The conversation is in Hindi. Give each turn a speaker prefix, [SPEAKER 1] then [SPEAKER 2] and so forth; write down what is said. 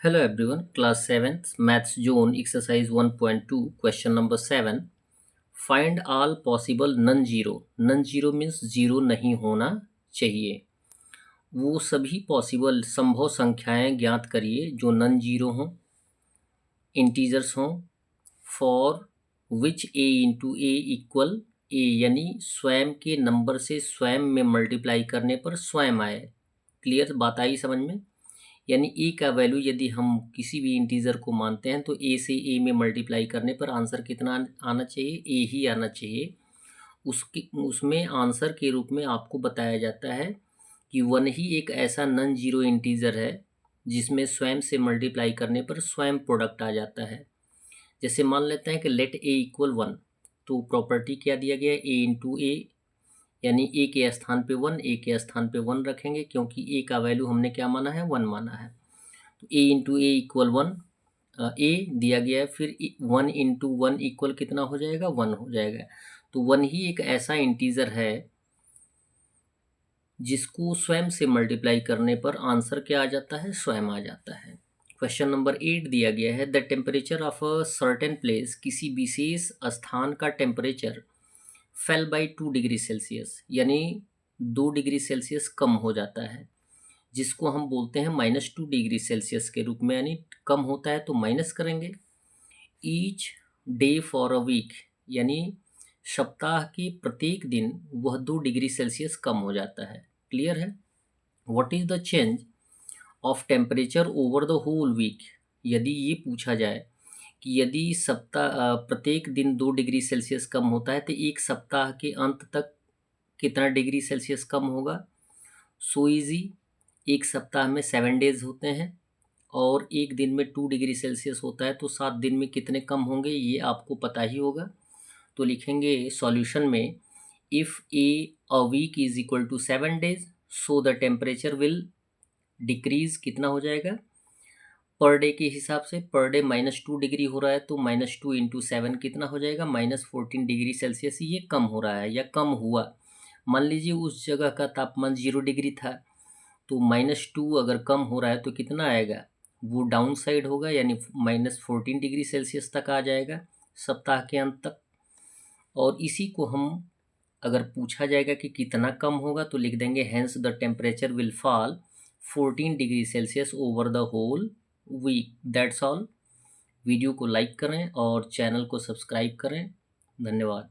[SPEAKER 1] Hello everyone, class 7th maths zone exercise 1.2 question number 7. Find all possible non-zero. Non-zero means zero नहीं होना चाहिए। वो सभी पॉसिबल संभव संख्याएं ज्ञात करिए जो नॉन जीरो हों, इंटीजर्स हों, for which a into a equal a, यानी स्वयं के नंबर से स्वयं में मल्टीप्लाई करने पर स्वयं आए। क्लियर बात आई समझ में? यानी ए का वैल्यू यदि हम किसी भी इंटीजर को मानते हैं तो ए से ए में मल्टीप्लाई करने पर आंसर कितना आना चाहिए? ए ही आना चाहिए। उसमें आंसर के रूप में आपको बताया जाता है कि वन ही एक ऐसा नॉन जीरो इंटीजर है जिसमें स्वयं से मल्टीप्लाई करने पर स्वयं प्रोडक्ट आ जाता है। जैसे मान लेते हैं कि लेट ए इक्वल वन, तो प्रॉपर्टी क्या दिया गया है? ए इंटू ए, यानी ए के स्थान पे वन, ए के स्थान पे वन रखेंगे क्योंकि ए का वैल्यू हमने क्या माना है? वन माना है। तो ए इंटू ए इक्वल वन, ए दिया गया है, फिर वन इंटू वन इक्वल कितना हो जाएगा? वन हो जाएगा। तो वन ही एक ऐसा इंटीजर है जिसको स्वयं से मल्टीप्लाई करने पर आंसर क्या आ जाता है? स्वयं आ जाता है। क्वेश्चन नंबर 8 दिया गया है, the temperature of a certain place, किसी विशेष स्थान का temperature fail by 2 degree Celsius, यानी 2 डिग्री सेल्सियस कम हो जाता है, जिसको हम बोलते हैं -2 डिग्री सेल्सियस के रूप में, यानी कम होता है तो माइनस करेंगे। Each day for a week, यानी सप्ताह के प्रत्येक दिन वह 2 डिग्री सेल्सियस कम हो जाता है। क्लियर है? What is the change of temperature over the whole week, यदि ये पूछा जाए कि यदि सप्ताह प्रत्येक दिन 2 डिग्री सेल्सियस कम होता है तो एक सप्ताह के अंत तक कितना डिग्री सेल्सियस कम होगा? सो इजी, एक सप्ताह में 7 डेज होते हैं और एक दिन में 2 डिग्री सेल्सियस होता है, तो 7 दिन में कितने कम होंगे ये आपको पता ही होगा। तो लिखेंगे सॉल्यूशन में, if a a week is equal to 7 days, so the temperature will decrease, कितना हो जाएगा? पर डे के हिसाब से पर डे -2 डिग्री हो रहा है तो -2 इंटू 7 कितना हो जाएगा? -14 डिग्री सेल्सियस ये कम हो रहा है या कम हुआ। मान लीजिए उस जगह का तापमान 0 डिग्री था, तो -2 अगर कम हो रहा है तो कितना आएगा? वो डाउन साइड होगा, यानी -14 डिग्री सेल्सियस तक आ जाएगा सप्ताह के अंत तक। और इसी को हम अगर पूछा जाएगा कि कितना कम होगा तो लिख देंगे, hence the temperature will fall 14 degree Celsius over the whole week. That's all. Video को लाइक करें और चैनल को सब्सक्राइब करें। धन्यवाद।